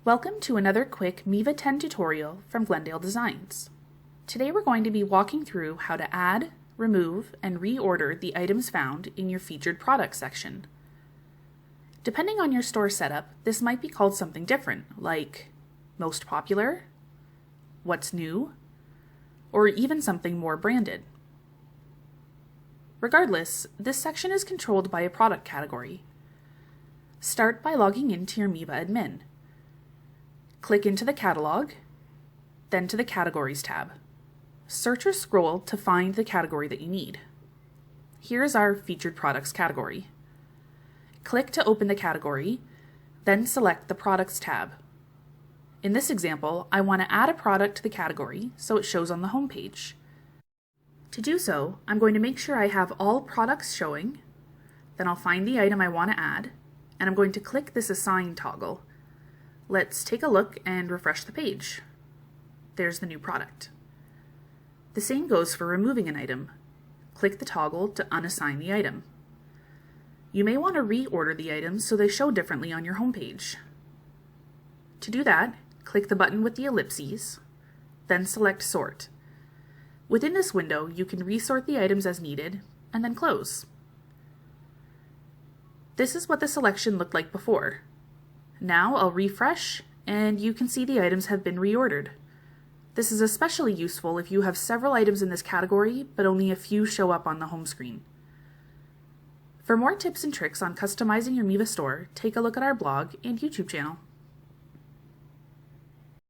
Welcome to another quick Miva 10 tutorial from Glendale Designs. Today we're going to be walking through how to add, remove, and reorder the items found in your featured products section. Depending on your store setup, this might be called something different, like most popular, what's new, or even something more branded. Regardless, this section is controlled by a product category. Start by logging into your Miva admin. Click into the catalog, then to the Categories tab. Search or scroll to find the category that you need. Here's our Featured Products category. Click to open the category, then select the Products tab. In this example, I want to add a product to the category so it shows on the home page. To do so, I'm going to make sure I have all products showing, then I'll find the item I want to add, and I'm going to click this Assign toggle. Let's take a look and refresh the page. There's the new product. The same goes for removing an item. Click the toggle to unassign the item. You may want to reorder the items so they show differently on your home page. To do that, click the button with the ellipses, then select Sort. Within this window, you can resort the items as needed, and then close. This is what the selection looked like before. Now I'll refresh, and you can see the items have been reordered. This is especially useful if you have several items in this category, but only a few show up on the home screen. For more tips and tricks on customizing your Miva store, take a look at our blog and YouTube channel.